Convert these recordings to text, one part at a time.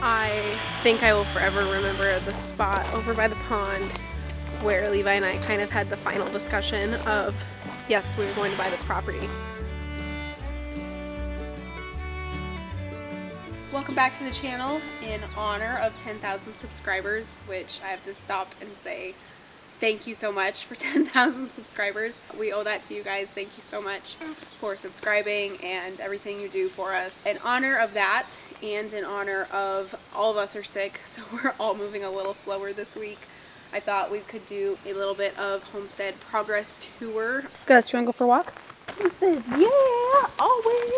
I think I will forever remember the spot over by the pond where Levi and I kind of had the final discussion of, yes, we were going to buy this property. Welcome back to the channel in honor of 10,000 subscribers, which I have to stop and say thank you so much for 10,000 subscribers. We owe that to you guys. Thank you so much for subscribing and everything you do for us. In honor of that, and in honor of all of us are sick, so we're all moving a little slower this week, I thought we could do a little bit of Homestead progress tour. Gus, do you want to go for a walk? He says, yeah, always.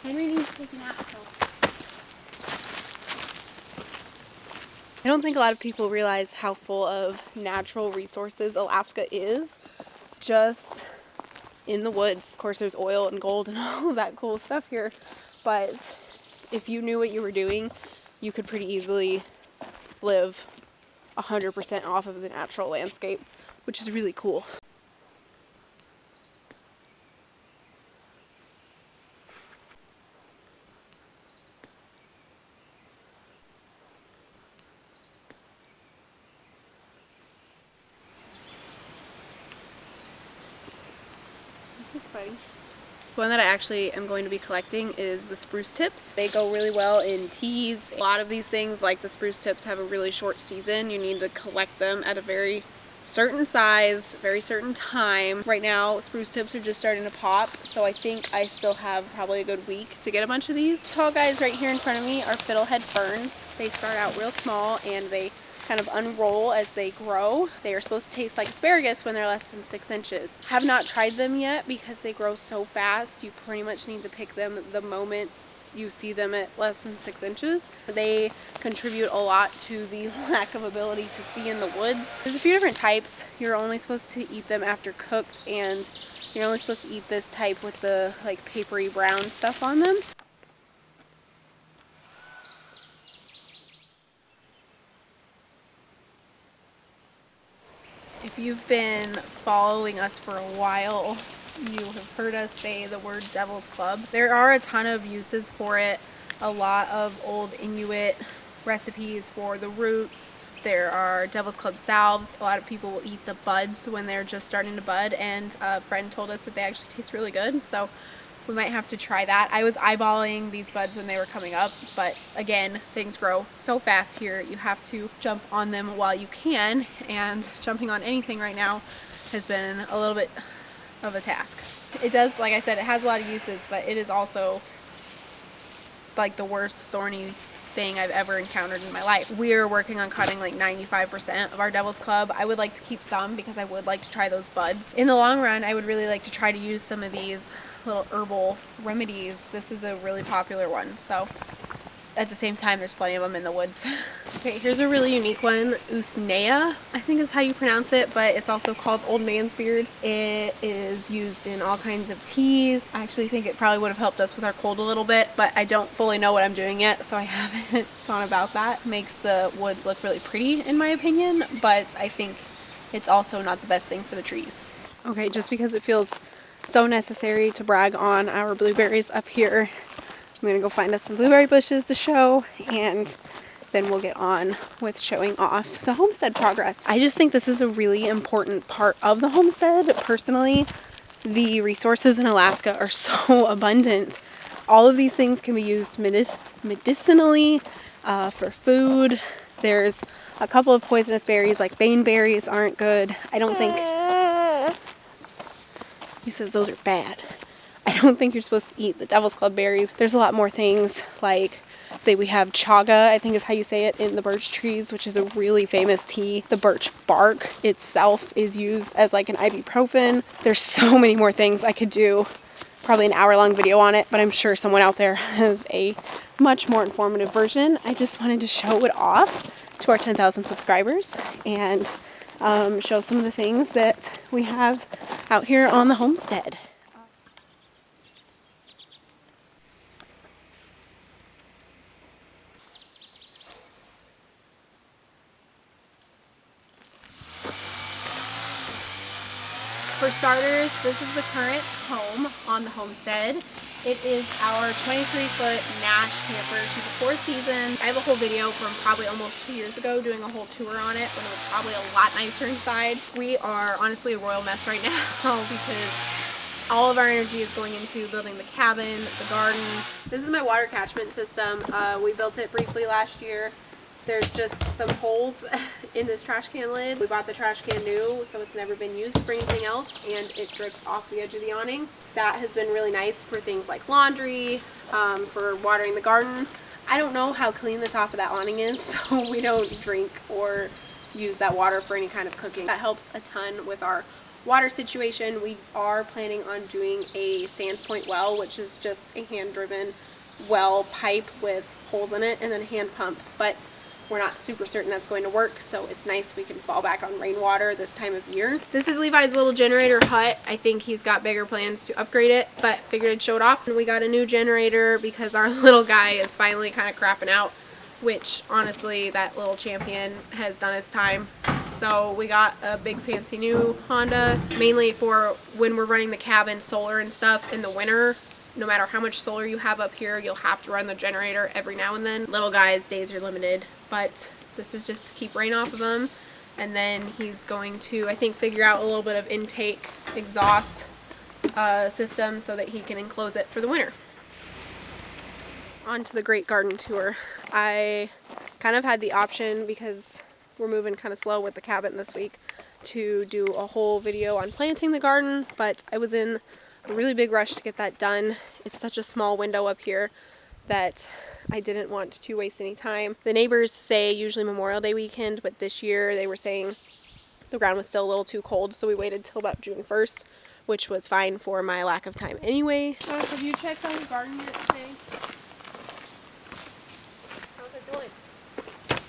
Henry needs to take a nap, so. I don't think a lot of people realize how full of natural resources Alaska is, just in the woods. Of course, there's oil and gold and all of that cool stuff here, but if you knew what you were doing, you could pretty easily live 100% off of the natural landscape, which is really cool. Exciting. The one that I actually am going to be collecting is the spruce tips. They go really well in teas. A lot of these things, like the spruce tips, have a really short season. You need to collect them at a very certain size, very certain time. Right now, spruce tips are just starting to pop, so I think I still have probably a good week to get a bunch of these. Tall guys right here in front of me are fiddlehead ferns. They start out real small and they kind of unroll as they grow. They are supposed to taste like asparagus when they're less than 6 inches. Have not tried them yet because they grow so fast. You pretty much need to pick them the moment you see them at less than 6 inches. They contribute a lot to the lack of ability to see in the woods. There's a few different types. You're only supposed to eat them after cooked, and you're only supposed to eat this type with the like papery brown stuff on them. If you've been following us for a while, you have heard us say the word Devil's Club. There are a ton of uses for it. A lot of old Inuit recipes for the roots. There are Devil's Club salves. A lot of people will eat the buds when they're just starting to bud, and a friend told us that they actually taste really good, so we might have to try that. I was eyeballing these buds when they were coming up, but again, things grow so fast here. You have to jump on them while you can, and jumping on anything right now has been a little bit of a task. It does, like I said, it has a lot of uses, but it is also like the worst thorny thing I've ever encountered in my life. We're working on cutting like 95% of our Devil's Club. I would like to keep some because I would like to try those buds. In the long run, I would really like to try to use some of these little herbal remedies. This is a really popular one, so at the same time there's plenty of them in the woods. Okay, here's a really unique one. Usnea, I think is how you pronounce it, but it's also called old man's beard. It is used in all kinds of teas. I actually think it probably would have helped us with our cold a little bit, but I don't fully know what I'm doing yet, so I haven't gone about that. It makes the woods look really pretty in my opinion, but I think it's also not the best thing for the trees. Okay, just because it feels so necessary to brag on our blueberries up here, I'm gonna go find us some blueberry bushes to show, and then we'll get on with showing off the homestead progress. I just think this is a really important part of the homestead. Personally, the resources in Alaska are so abundant. All of these things can be used medicinally, for food. There's a couple of poisonous berries, like baneberries aren't good. I don't think, he says those are bad. I don't think you're supposed to eat the Devil's Club berries. There's a lot more things, like we have chaga, I think is how you say it, in the birch trees, which is a really famous tea. The birch bark itself is used as like an ibuprofen. There's so many more things. I could do probably an hour-long video on it, but I'm sure someone out there has a much more informative version. I just wanted to show it off to our 10,000 subscribers and show some of the things that we have out here on the homestead. For starters, this is the current home on the Homestead. It is our 23-foot Nash camper. She's a 4-season. I have a whole video from probably almost 2 years ago doing a whole tour on it when it was probably a lot nicer inside. We are honestly a royal mess right now because all of our energy is going into building the cabin, the garden. This is my water catchment system. We built it briefly last year. There's just some holes in this trash can lid. We bought the trash can new, so it's never been used for anything else, and it drips off the edge of the awning. That has been really nice for things like laundry, for watering the garden. I don't know how clean the top of that awning is, so we don't drink or use that water for any kind of cooking. That helps a ton with our water situation. We are planning on doing a sandpoint well, which is just a hand-driven well pipe with holes in it and then a hand pump, but we're not super certain that's going to work, so it's nice we can fall back on rainwater this time of year. This is Levi's little generator hut. I think he's got bigger plans to upgrade it, but figured I'd show it off. And we got a new generator because our little guy is finally kind of crapping out, which honestly, that little champion has done its time. So we got a big fancy new Honda, mainly for when we're running the cabin solar and stuff in the winter. No matter how much solar you have up here, you'll have to run the generator every now and then. Little guy's days are limited, but this is just to keep rain off of him. And then he's going to, I think, figure out a little bit of intake exhaust system so that he can enclose it for the winter. On to the great garden tour. I kind of had the option, because we're moving kind of slow with the cabin this week, to do a whole video on planting the garden, but I was in a really big rush to get that done. It's such a small window up here that I didn't want to waste any time. The neighbors say usually Memorial Day weekend, but this year they were saying the ground was still a little too cold, so we waited till about June 1st, which was fine for my lack of time anyway. Have you checked on the garden yet today? How's it doing?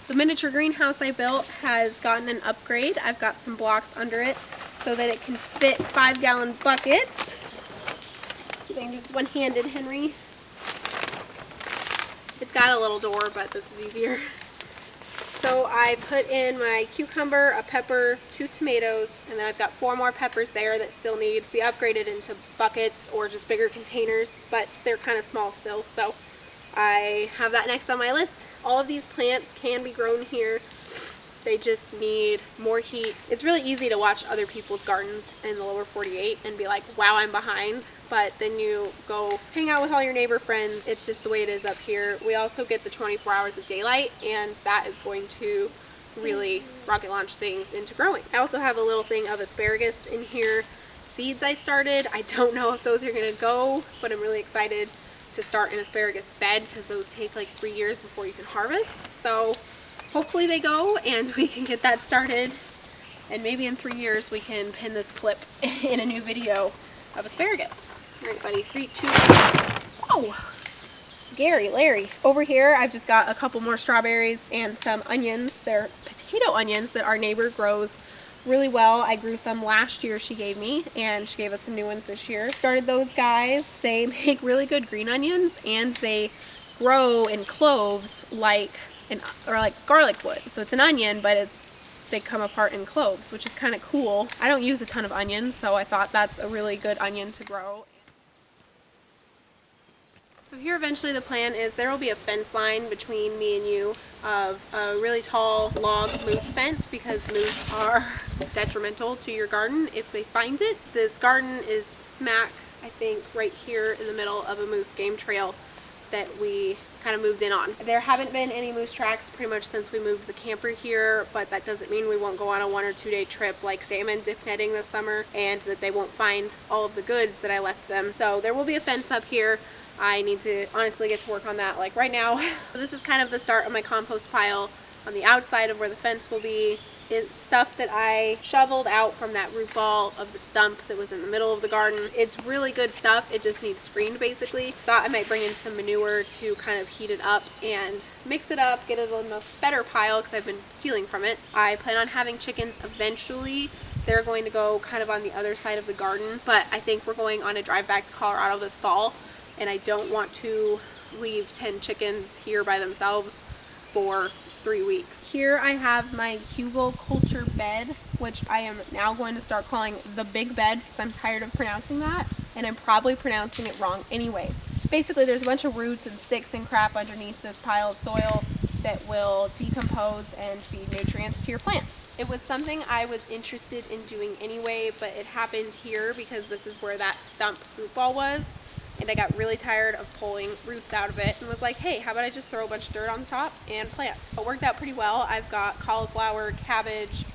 The miniature greenhouse I built has gotten an upgrade. I've got some blocks under it so that it can fit 5-gallon buckets. See if I can do this one-handed, Henry. It's got a little door, but this is easier. So I put in my cucumber, a pepper, 2 tomatoes, and then I've got 4 more peppers there that still need to be upgraded into buckets or just bigger containers, but they're kind of small still, so I have that next on my list. All of these plants can be grown here. They just need more heat. It's really easy to watch other people's gardens in the lower 48 and be like, wow, I'm behind. But then you go hang out with all your neighbor friends. It's just the way it is up here. We also get the 24 hours of daylight, and that is going to really rocket launch things into growing. I also have a little thing of asparagus in here. Seeds I started. I don't know if those are gonna go, but I'm really excited to start an asparagus bed because those take like 3 years before you can harvest. So hopefully they go and we can get that started, and maybe in 3 years we can pin this clip in a new video of asparagus. All right, buddy, 3, 2, 1. Oh, scary Larry. Over here I've just got a couple more strawberries and some onions. They're potato onions that our neighbor grows really well. I grew some last year she gave me, and she gave us some new ones this year. Started those guys. They make really good green onions, and they grow in cloves like garlic would. So it's an onion, but they come apart in cloves, which is kind of cool. I don't use a ton of onions, so I thought that's a really good onion to grow. So here eventually the plan is there will be a fence line between me and you of a really tall log moose fence, because moose are detrimental to your garden if they find it. This garden is smack, I think, right here in the middle of a moose game trail that we kind of moved in on. There haven't been any moose tracks pretty much since we moved the camper here, but that doesn't mean we won't go on a 1 or 2 day trip like salmon dip netting this summer, and that they won't find all of the goods that I left them. So there will be a fence up here. I need to honestly get to work on that like right now. This is kind of the start of my compost pile. On the outside of where the fence will be is stuff that I shoveled out from that root ball of the stump that was in the middle of the garden. It's really good stuff. It just needs screened basically. Thought I might bring in some manure to kind of heat it up and mix it up, get it in a better pile because I've been stealing from it. I plan on having chickens eventually. They're going to go kind of on the other side of the garden, but I think we're going on a drive back to Colorado this fall, and I don't want to leave 10 chickens here by themselves for 3 weeks. Here I have my culture bed, which I am now going to start calling the big bed because I'm tired of pronouncing that, and I'm probably pronouncing it wrong anyway. Basically, there's a bunch of roots and sticks and crap underneath this pile of soil that will decompose and feed nutrients to your plants. It was something I was interested in doing anyway, but it happened here because this is where that stump root ball was. And I got really tired of pulling roots out of it and was like, hey, how about I just throw a bunch of dirt on the top and plant? It worked out pretty well. I've got cauliflower, cabbage,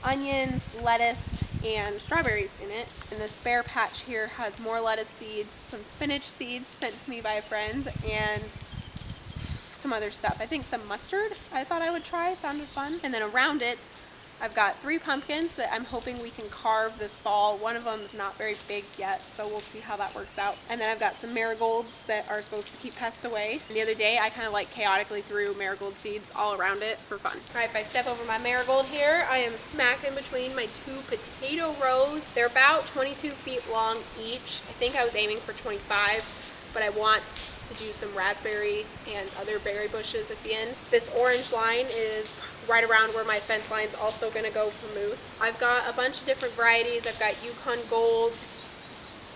onions, lettuce, and strawberries in it. And this bare patch here has more lettuce seeds, some spinach seeds sent to me by a friend, and some other stuff. I think some mustard I thought I would try, sounded fun. And then around it, I've got 3 pumpkins that I'm hoping we can carve this fall. One of them is not very big yet, so we'll see how that works out. And then I've got some marigolds that are supposed to keep pests away. And the other day, I kind of like chaotically threw marigold seeds all around it for fun. All right, if I step over my marigold here, I am smack in between my 2 potato rows. They're about 22 feet long each. I think I was aiming for 25, but I want to do some raspberry and other berry bushes at the end. This orange line is right around where my fence line is also going to go for moose. I've got a bunch of different varieties. I've got Yukon Golds,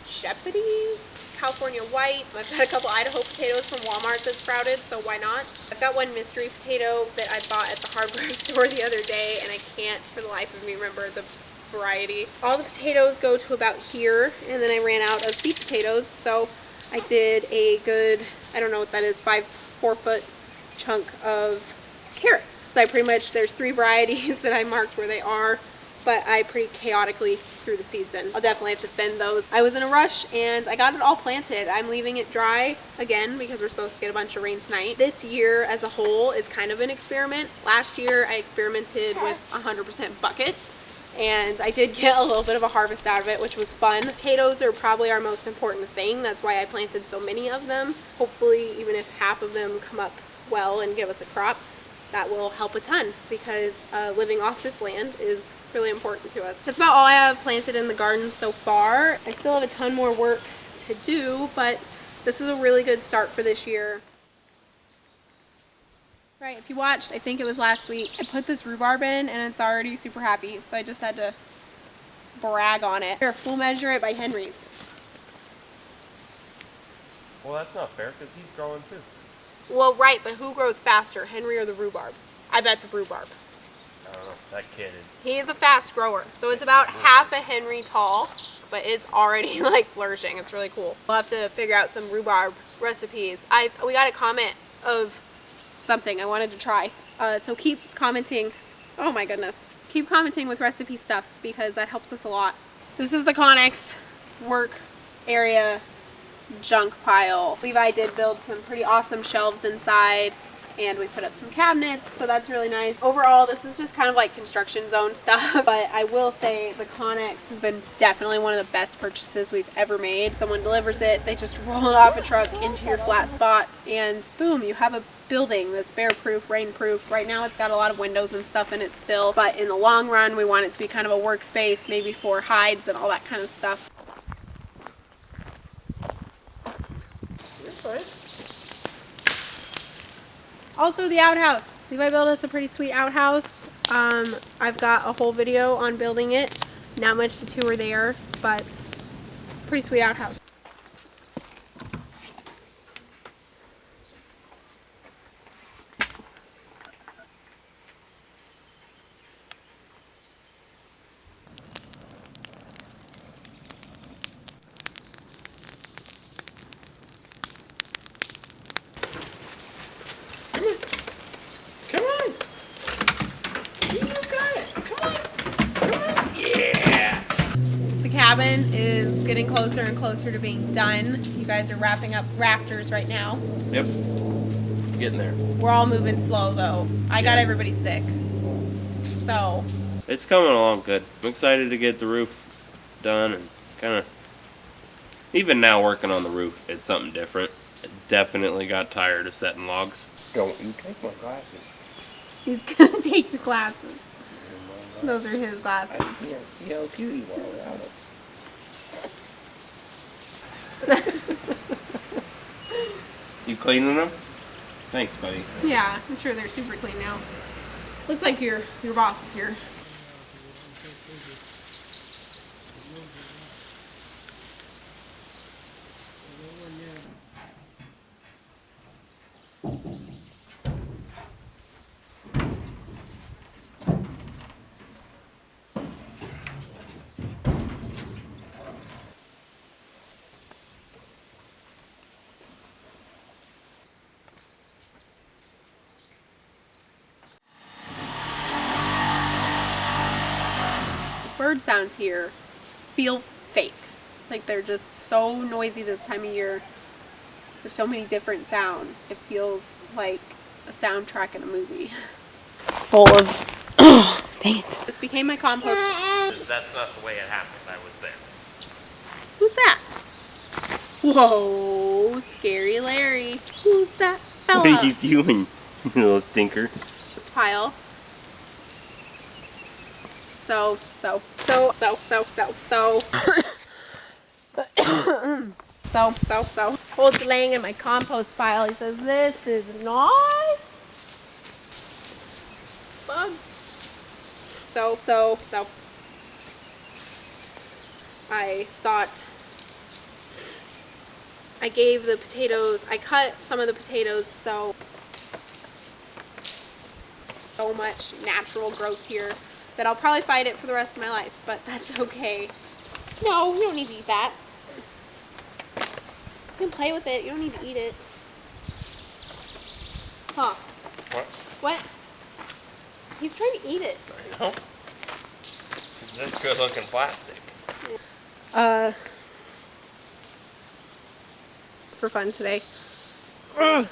Shepherdes, California Whites. I've got a couple Idaho potatoes from Walmart that sprouted, so why not? I've got one mystery potato that I bought at the hardware store the other day, and I can't for the life of me remember the variety. All the potatoes go to about here, and then I ran out of seed potatoes, so I did a good, I don't know what that is, 4 foot chunk of carrots. There's 3 varieties that I marked where they are, but I pretty chaotically threw the seeds in. I'll definitely have to thin those. I was in a rush and I got it all planted. I'm leaving it dry again because we're supposed to get a bunch of rain tonight. This year as a whole is kind of an experiment. Last year I experimented with 100% buckets, and I did get a little bit of a harvest out of it, which was fun. Potatoes are probably our most important thing. That's why I planted so many of them. Hopefully, even if half of them come up well and give us a crop, that will help a ton, because living off this land is really important to us. That's about all I have planted in the garden so far. I still have a ton more work to do, but this is a really good start for this year. Right, if you watched, I think it was last week, I put this rhubarb in and it's already super happy, so I just had to brag on it. Here, we'll measure it by Henry's. Well, that's not fair because he's growing too. Well, right, but who grows faster, Henry or the rhubarb? I bet the rhubarb. I don't know. That kid is. He's a fast grower, so it's about half a Henry tall, but it's already like flourishing. It's really cool. We'll have to figure out some rhubarb recipes. We got a comment of something I wanted to try, so keep commenting. Oh my goodness, keep commenting with recipe stuff because that helps us a lot. This is the Connex work area junk pile. Levi did build some pretty awesome shelves inside, and we put up some cabinets, so that's really nice. Overall, this is just kind of like construction zone stuff, but I will say the Connex has been definitely one of the best purchases we've ever made. Someone delivers it, they just roll it off a truck into your flat spot, and boom, you have a building that's bear-proof, rain-proof. Right now it's got a lot of windows and stuff in it still, but in the long run we want it to be kind of a workspace, maybe for hides and all that kind of stuff. Also the outhouse. Levi built us a pretty sweet outhouse. I've got a whole video on building it. Not much to tour there, but pretty sweet outhouse. Come on. You got it. Come on. Come on. Yeah. The cabin is getting closer and closer to being done. You guys are wrapping up rafters right now. Yep. Getting there. We're all moving slow though. I got everybody sick. So. It's coming along good. I'm excited to get the roof done and kind of. Even now working on the roof, it's something different. I definitely got tired of setting logs. Don't you take my glasses. He's gonna take your glasses. Those are his glasses. I can't see how cute you are without them. You cleaning them? Thanks, buddy. Yeah, I'm sure they're super clean now. Looks like your boss is here. Bird sounds here feel fake. Like they're just so noisy this time of year. There's so many different sounds. It feels like a soundtrack in a movie. Full of. Oh, dang it. This became my compost. That's not the way it happened. I was there. Who's that? Whoa, Scary Larry. Who's that fella? What are you doing, you little stinker? This pile. So. Cole's laying in my compost pile. He says, this is nice. Bugs. So. I thought I gave the potatoes, I cut some of the potatoes, so much natural growth here that I'll probably fight it for the rest of my life, but that's okay. No, you don't need to eat that. You can play with it, you don't need to eat it. Huh. What? He's trying to eat it. I know. This is good looking plastic. For fun today. Ugh.